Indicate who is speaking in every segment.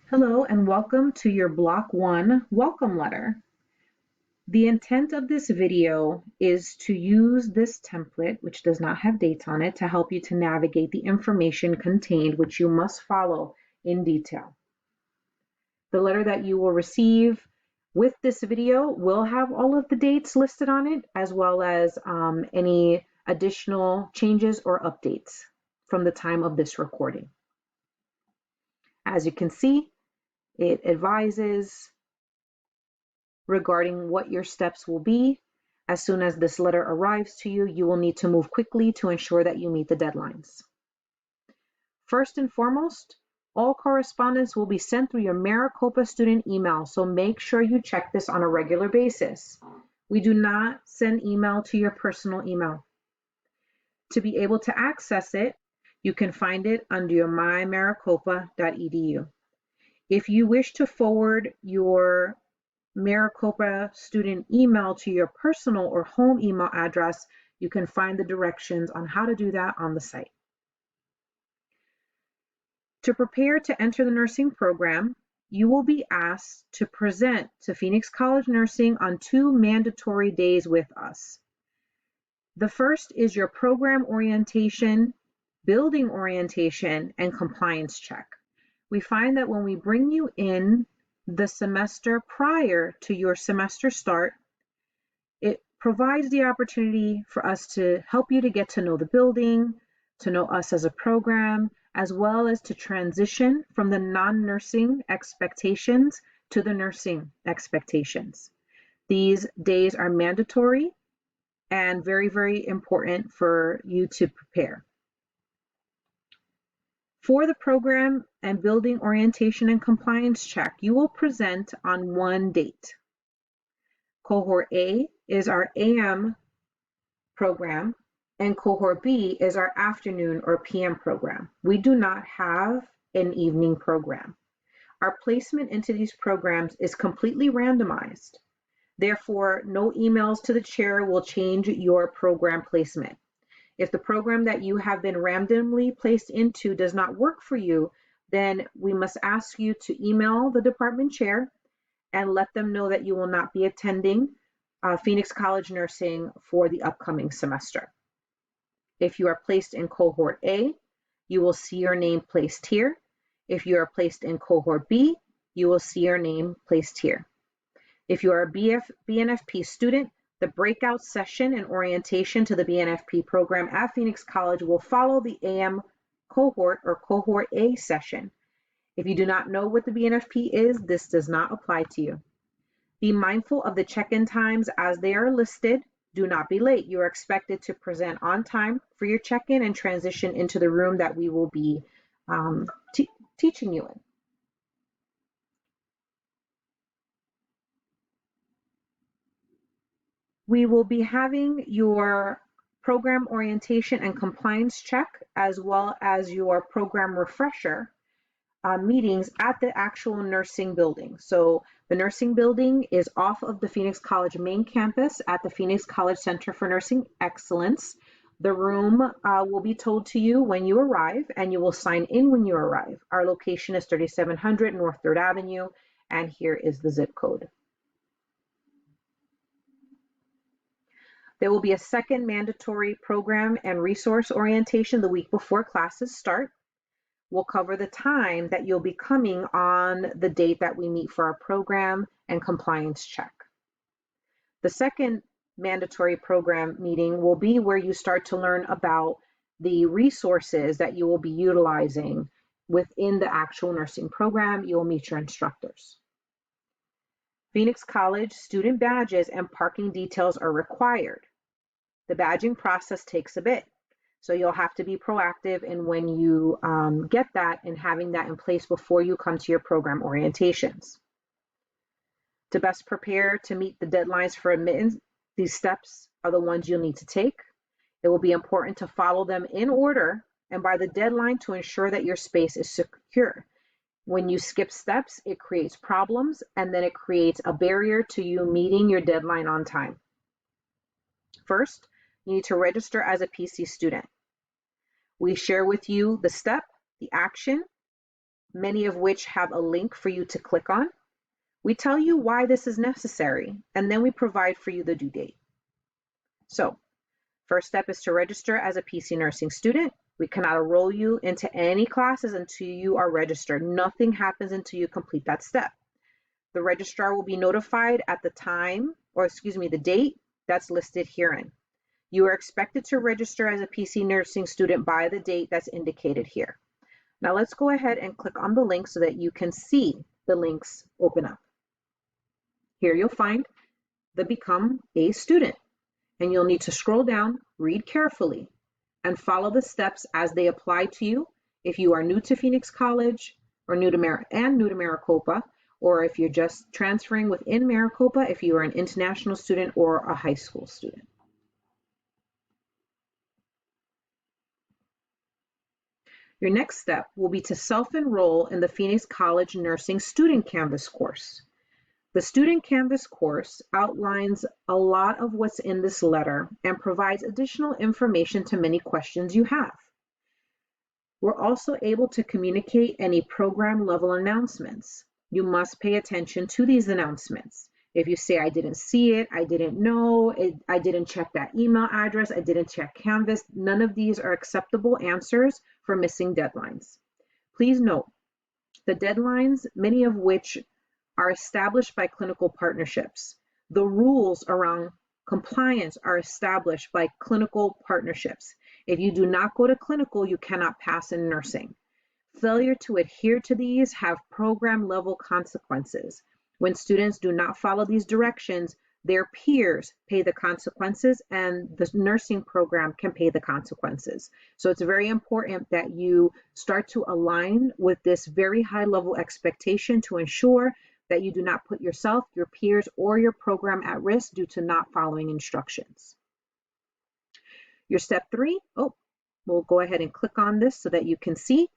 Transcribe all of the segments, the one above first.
Speaker 1: Hello and welcome to your Block 1 welcome letter. The intent of this video is to use this template, which does not have dates on it, to help you to navigate the information contained, which you must follow in detail. The letter that you will receive with this video will have all of the dates listed on it, as well as any additional changes or updates from the time of this recording. As you can see, it advises regarding what your steps will be. As soon as this letter arrives to you, you will need to move quickly to ensure that you meet the deadlines. First and foremost, all correspondence will be sent through your Maricopa student email, so make sure you check this on a regular basis. We do not send email to your personal email. To be able to access it, you can find it under your mymaricopa.edu. If you wish to forward your Maricopa student email to your personal or home email address, you can find the directions on how to do that on the site. To prepare to enter the nursing program, you will be asked to present to Phoenix College Nursing on 2 mandatory days with us. The first is your program orientation, building orientation, and compliance check. We find that when we bring you in the semester prior to your semester start, it provides the opportunity for us to help you to get to know the building, to know us as a program, as well as to transition from the non-nursing expectations to the nursing expectations. These days are mandatory and very, very important for you to prepare. For the program and building orientation and compliance check, you will present on one date. Cohort A is our AM program, and Cohort B is our afternoon or PM program. We do not have an evening program. Our placement into these programs is completely randomized. Therefore, no emails to the chair will change your program placement. If the program that you have been randomly placed into does not work for you, then we must ask you to email the department chair and let them know that you will not be attending Phoenix College Nursing for the upcoming semester. If you are placed in Cohort A, you will see your name placed here. If you are placed in Cohort B, you will see your name placed here. If you are a BNFP student, the breakout session and orientation to the BNFP program at Phoenix College will follow the AM cohort or Cohort A session. If you do not know what the BNFP is, this does not apply to you. Be mindful of the check-in times as they are listed. Do not be late. You are expected to present on time for your check-in and transition into the room that we will be teaching you in. We will be having your program orientation and compliance check, as well as your program refresher meetings at the actual nursing building. So the nursing building is off of the Phoenix College main campus at the Phoenix College Center for Nursing Excellence. The room will be told to you when you arrive, and you will sign in when you arrive. Our location is 3700 North 3rd Avenue, and here is the zip code. There will be a second mandatory program and resource orientation the week before classes start. We'll cover the time that you'll be coming on the date that we meet for our program and compliance check. The second mandatory program meeting will be where you start to learn about the resources that you will be utilizing within the actual nursing program. You'll meet your instructors. Phoenix College student badges and parking details are required. The badging process takes a bit, so you'll have to be proactive in when you get that and having that in place before you come to your program orientations. To best prepare to meet the deadlines for admittance, these steps are the ones you'll need to take. It will be important to follow them in order and by the deadline to ensure that your space is secure. When you skip steps, it creates problems, and then it creates a barrier to you meeting your deadline on time. First, you need to register as a PC student. We share with you the step, the action, many of which have a link for you to click on. We tell you why this is necessary, and then we provide for you the due date. So, first step is to register as a PC nursing student. We cannot enroll you into any classes until you are registered. Nothing happens until you complete that step. The registrar will be notified at the the date that's listed herein. You are expected to register as a PC nursing student by the date that's indicated here. Now let's go ahead and click on the link so that you can see the links open up. Here you'll find the Become a Student, and you'll need to scroll down, read carefully, and follow the steps as they apply to you if you are new to Phoenix College or new to Maricopa, or if you're just transferring within Maricopa, if you are an international student or a high school student. Your next step will be to self-enroll in the Phoenix College Nursing Student Canvas course. The Student Canvas course outlines a lot of what's in this letter and provides additional information to many questions you have. We're also able to communicate any program level announcements. You must pay attention to these announcements. If you say, I didn't see it, I didn't know, I didn't check that email address, I didn't check Canvas, none of these are acceptable answers for missing deadlines. Please note, the deadlines, many of which are established by clinical partnerships. The rules around compliance are established by clinical partnerships. If you do not go to clinical, you cannot pass in nursing. Failure to adhere to these have program level consequences. When students do not follow these directions, their peers pay the consequences and the nursing program can pay the consequences. So it's very important that you start to align with this very high level expectation to ensure that you do not put yourself, your peers, or your program at risk due to not following instructions. Your step 3, we'll go ahead and click on this so that you can see.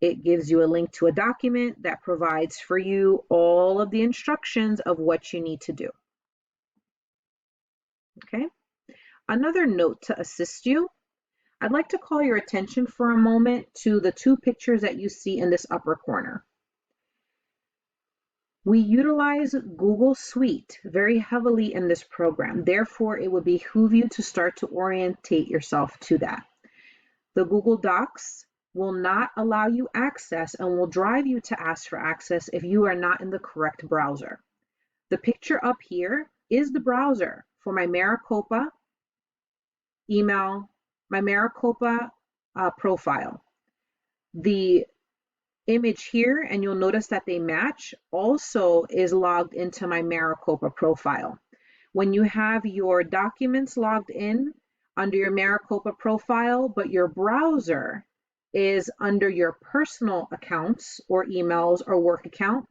Speaker 1: It gives you a link to a document that provides for you all of the instructions of what you need to do. Okay. Another note to assist you, I'd like to call your attention for a moment to the 2 pictures that you see in this upper corner. We utilize Google Suite very heavily in this program. Therefore, it would behoove you to start to orientate yourself to that. The Google Docs will not allow you access and will drive you to ask for access if you are not in the correct browser. The picture up here is the browser for my Maricopa email, my Maricopa profile. The image here, and you'll notice that they match, also is logged into my Maricopa profile. When you have your documents logged in under your Maricopa profile, but your browser is under your personal accounts or emails or work account,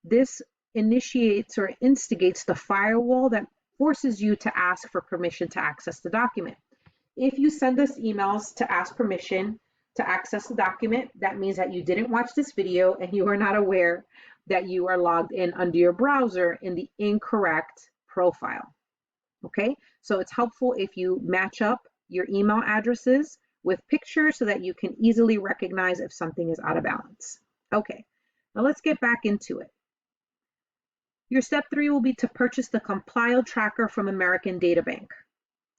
Speaker 1: this initiates or instigates the firewall that forces you to ask for permission to access the document. If you send us emails to ask permission to access the document, that means that you didn't watch this video and you are not aware that you are logged in under your browser in the incorrect profile. Okay, so it's helpful if you match up your email addresses with pictures so that you can easily recognize if something is out of balance. Okay, now let's get back into it. Your step 3 will be to purchase the compiled tracker from American Data Bank.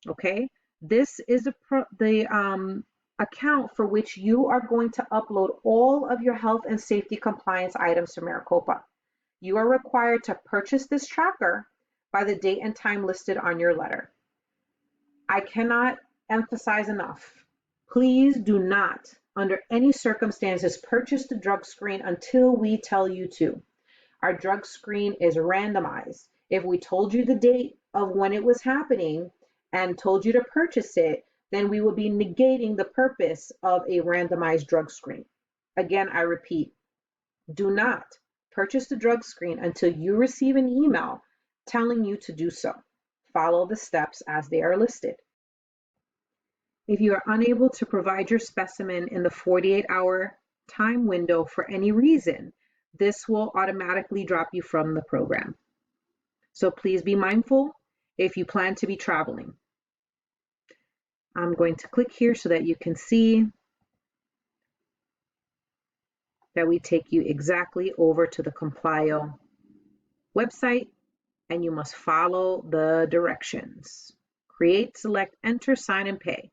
Speaker 1: Okay, this is the account for which you are going to upload all of your health and safety compliance items to Maricopa. You are required to purchase this tracker by the date and time listed on your letter. I cannot emphasize enough. Please do not, under any circumstances, purchase the drug screen until we tell you to. Our drug screen is randomized. If we told you the date of when it was happening and told you to purchase it, then we would be negating the purpose of a randomized drug screen. Again, I repeat, do not purchase the drug screen until you receive an email telling you to do so. Follow the steps as they are listed. If you are unable to provide your specimen in the 48-hour time window for any reason, this will automatically drop you from the program. So please be mindful if you plan to be traveling. I'm going to click here so that you can see. that we take you exactly over to the Complio website, and you must follow the directions. Create, select, enter, sign, and pay.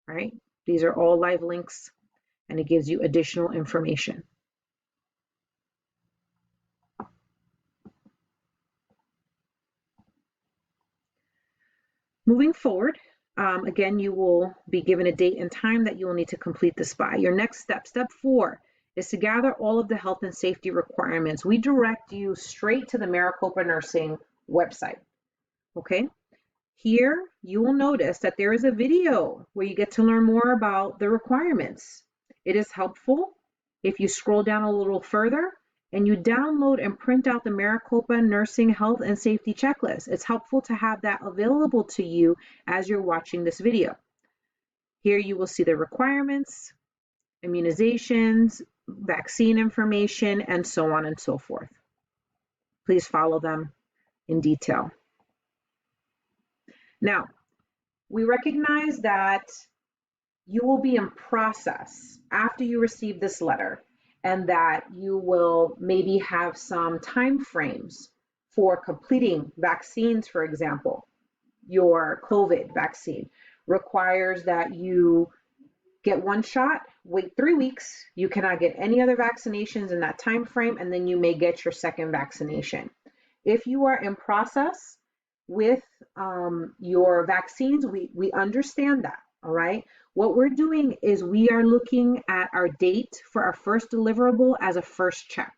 Speaker 1: All right? These are all live links, and it gives you additional information. Moving forward, again, you will be given a date and time that you will need to complete this by. Your next step, step 4, is to gather all of the health and safety requirements. We direct you straight to the Maricopa Nursing website. Okay? Here, you will notice that there is a video where you get to learn more about the requirements. It is helpful if you scroll down a little further and you download and print out the Maricopa Nursing Health and Safety Checklist. It's helpful to have that available to you as you're watching this video. Here you will see the requirements, immunizations, vaccine information, and so on and so forth. Please follow them in detail. Now, we recognize that you will be in process after you receive this letter, and that you will maybe have some time frames for completing vaccines. For example, your COVID vaccine requires that you get one shot, wait 3 weeks, you cannot get any other vaccinations in that time frame, and then you may get your second vaccination. If you are in process with your vaccines, we understand that. All right. What we're doing is we are looking at our date for our first deliverable as a first check.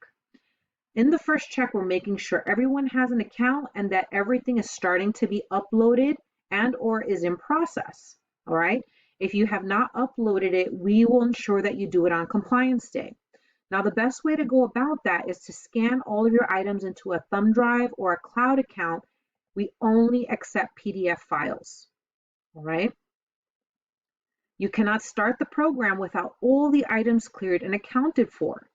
Speaker 1: In the first check, we're making sure everyone has an account and that everything is starting to be uploaded and or is in process. All right. If you have not uploaded it, we will ensure that you do it on compliance day. Now, the best way to go about that is to scan all of your items into a thumb drive or a cloud account. We only accept PDF files. All right. You cannot start the program without all the items cleared and accounted for.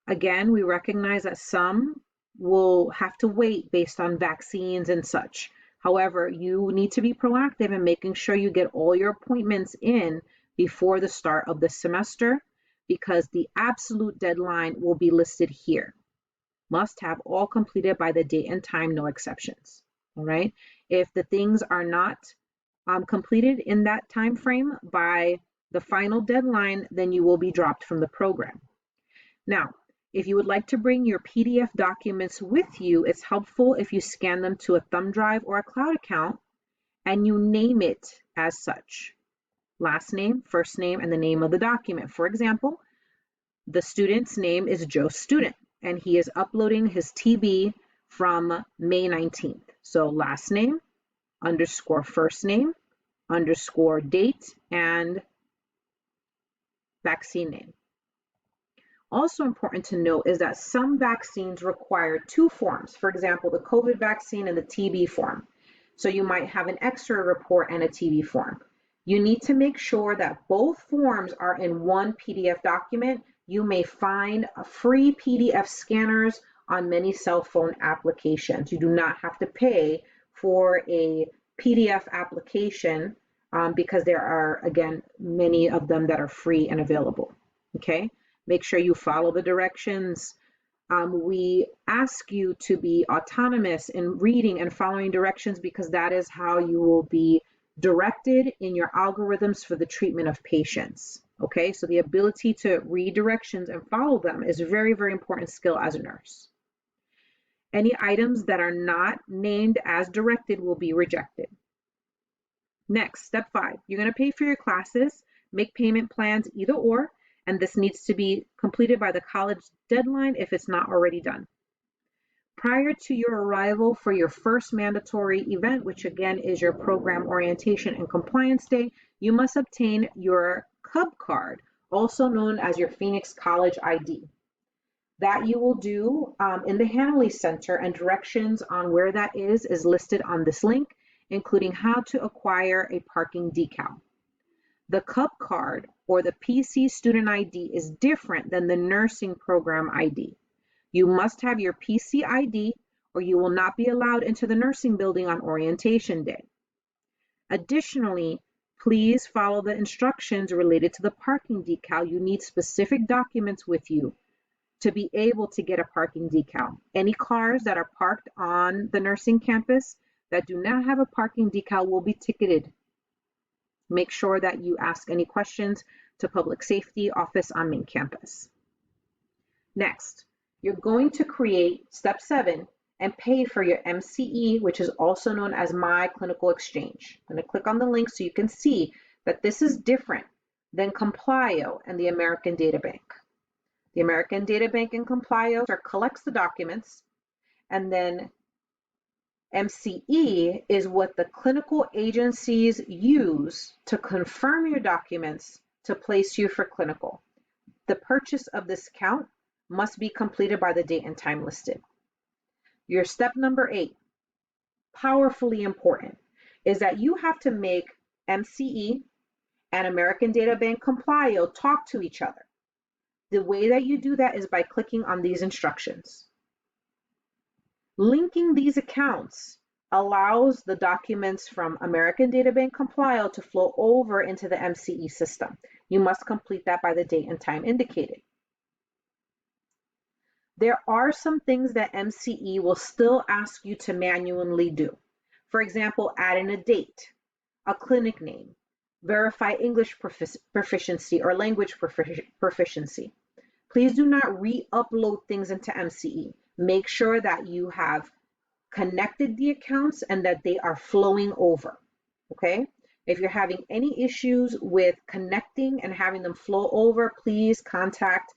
Speaker 1: Again, we recognize that some will have to wait based on vaccines and such. However, you need to be proactive in making sure you get all your appointments in before the start of the semester, because the absolute deadline will be listed here. Must have all completed by the date and time, no exceptions. All right. If the things are not completed in that time frame by the final deadline, then you will be dropped from the program. Now, if you would like to bring your PDF documents with you, it's helpful if you scan them to a thumb drive or a cloud account and you name it as such. Last name, first name, and the name of the document. For example, the student's name is Joe Student, and he is uploading his TB from May 19th. So last name, underscore first name, underscore date, and vaccine name. Also important to note is that some vaccines require 2 forms. For example, the COVID vaccine and the TB form. So you might have an X-ray report and a TB form. You need to make sure that both forms are in one PDF document. You may find free PDF scanners on many cell phone applications. You do not have to pay for a PDF application because there are, again, many of them that are free and available. Okay, make sure you follow the directions. We ask you to be autonomous in reading and following directions because that is how you will be directed in your algorithms for the treatment of patients. Okay, so the ability to read directions and follow them is a very, very important skill as a nurse. Any items that are not named as directed will be rejected. Next, step 5, you're going to pay for your classes, make payment plans either or, and this needs to be completed by the college deadline if it's not already done. Prior to your arrival for your first mandatory event, which again is your program orientation and compliance day, you must obtain your CUB card, also known as your Phoenix College ID. That you will do in the Hanley Center, and directions on where that is listed on this link, including how to acquire a parking decal. The CUB card or the PC student ID is different than the nursing program ID. You must have your PC ID or you will not be allowed into the nursing building on orientation day. Additionally, Please follow the instructions related to the parking decal. You need specific documents with you to be able to get a parking decal. Any cars that are parked on the nursing campus that do not have a parking decal will be ticketed. Make sure that you ask any questions to Public Safety Office on main campus. Next, you're going to create step 7 and pay for your MCE, which is also known as My Clinical Exchange. I'm going to click on the link so you can see that this is different than Complio and the American Data Bank. The American Data Bank and Complio collects the documents, and then MCE is what the clinical agencies use to confirm your documents to place you for clinical. The purchase of this account must be completed by the date and time listed. Your step number 8, powerfully important, is that you have to make MCE and American Data Bank Complio talk to each other. The way that you do that is by clicking on these instructions. Linking these accounts allows the documents from American Data Bank Complio to flow over into the MCE system. You must complete that by the date and time indicated. There are some things that MCE will still ask you to manually do. For example, add in a date, a clinic name, verify English proficiency or language proficiency. Please do not re-upload things into MCE. Make sure that you have connected the accounts and that they are flowing over, okay? If you're having any issues with connecting and having them flow over, please contact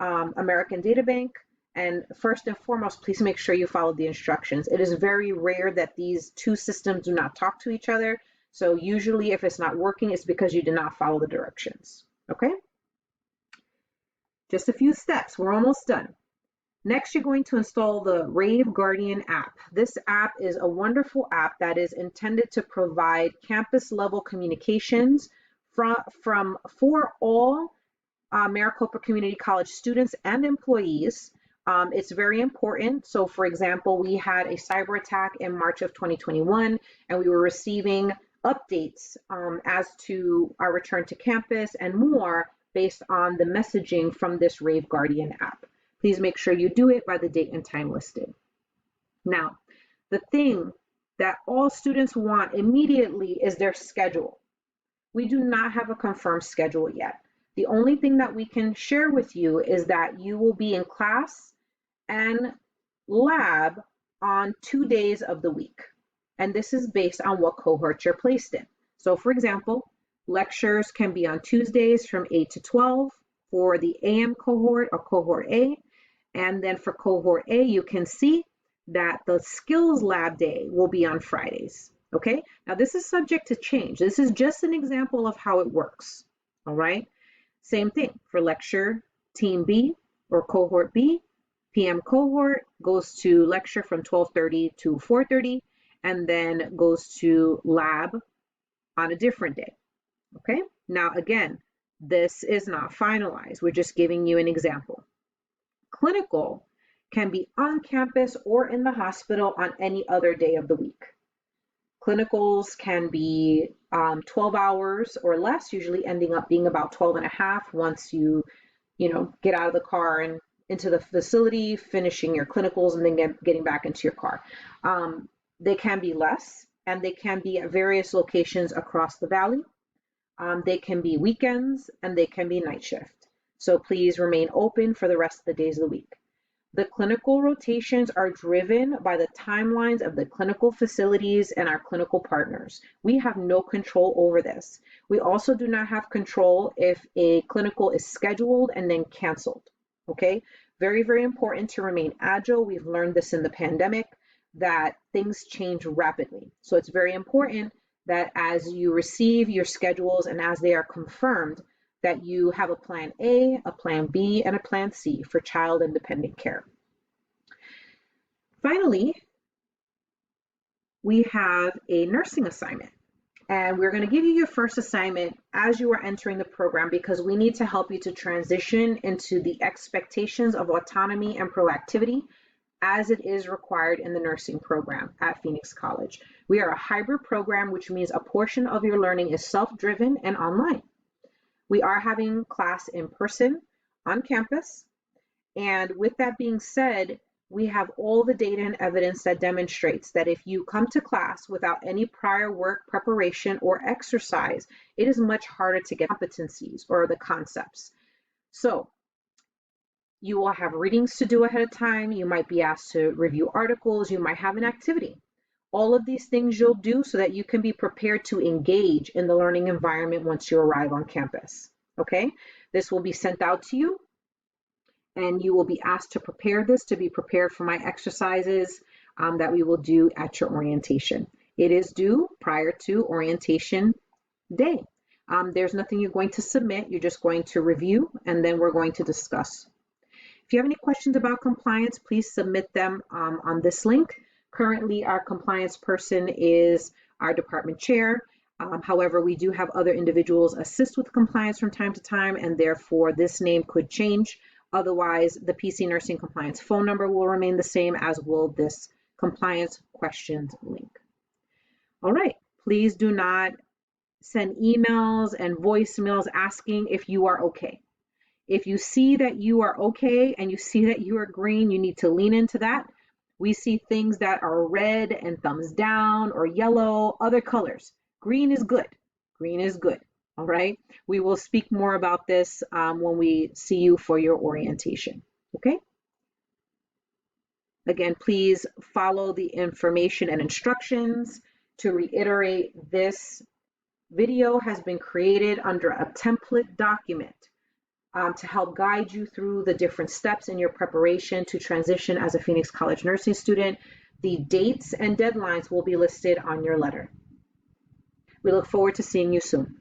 Speaker 1: American Data Bank. And first and foremost, please make sure you follow the instructions. It is very rare that these two systems do not talk to each other. So usually if it's not working, it's because you did not follow the directions, okay? Just a few steps, we're almost done. Next, you're going to install the Rave Guardian app. This app is a wonderful app that is intended to provide campus level communications for all Maricopa Community College students and employees. It's very important. So for example, we had a cyber attack in March of 2021, and we were receiving updates as to our return to campus and more based on the messaging from this Rave Guardian app. Please make sure you do it by the date and time listed. Now, the thing that all students want immediately is their schedule. We do not have a confirmed schedule yet. The only thing that we can share with you is that you will be in class and lab on 2 days of the week. And this is based on what cohort you're placed in. So for example, lectures can be on Tuesdays from 8 to 12 for the AM cohort or cohort A. And then for cohort A, you can see that the skills lab day will be on Fridays. Okay, now this is subject to change. This is just an example of how it works. All right, same thing for lecture team B or cohort B. PM cohort goes to lecture from 12:30 to 4:30 and then goes to lab on a different day. Okay, now again, this is not finalized. We're just giving you an example. Clinical can be on campus or in the hospital on any other day of the week. Clinicals can be 12 hours or less, usually ending up being about 12 and a half once you get out of the car and into the facility, finishing your clinicals and then getting back into your car. They can be less, and they can be at various locations across the valley. They can be weekends, and they can be night shift. So please remain open for the rest of the days of the week. The clinical rotations are driven by the timelines of the clinical facilities and our clinical partners. We have no control over this. We also do not have control if a clinical is scheduled and then canceled. Okay, very, very important to remain agile. We've learned this in the pandemic that things change rapidly. So it's very important that as you receive your schedules and as they are confirmed, that you have a plan A, a plan B, and a plan C for child and dependent care. Finally, we have a nursing assignment. And we're going to give you your first assignment as you are entering the program because we need to help you to transition into the expectations of autonomy and proactivity as it is required in the nursing program at Phoenix College. We are a hybrid program, which means a portion of your learning is self-driven and online. We are having class in person on campus. And with that being said, we have all the data and evidence that demonstrates that if you come to class without any prior work preparation or exercise, it is much harder to get competencies or the concepts. So you will have readings to do ahead of time. You might be asked to review articles. You might have an activity. All of these things you'll do so that you can be prepared to engage in the learning environment once you arrive on campus. Okay, this will be sent out to you, and you will be asked to prepare this, to be prepared for my exercises that we will do at your orientation. It is due prior to orientation day. There's nothing you're going to submit. You're just going to review, and then we're going to discuss. If you have any questions about compliance, please submit them on this link. Currently, our compliance person is our department chair. However, we do have other individuals assist with compliance from time to time, and therefore this name could change. Otherwise, the PC Nursing Compliance phone number will remain the same, as will this compliance questions link. All right, please do not send emails and voicemails asking if you are okay. If you see that you are okay and you see that you are green, you need to lean into that. We see things that are red and thumbs down or yellow, other colors. Green is good. Green is good. All right. We will speak more about this when we see you for your orientation. Okay. Again, please follow the information and instructions. To reiterate, this video has been created under a template document to help guide you through the different steps in your preparation to transition as a Phoenix College nursing student. The dates and deadlines will be listed on your letter. We look forward to seeing you soon.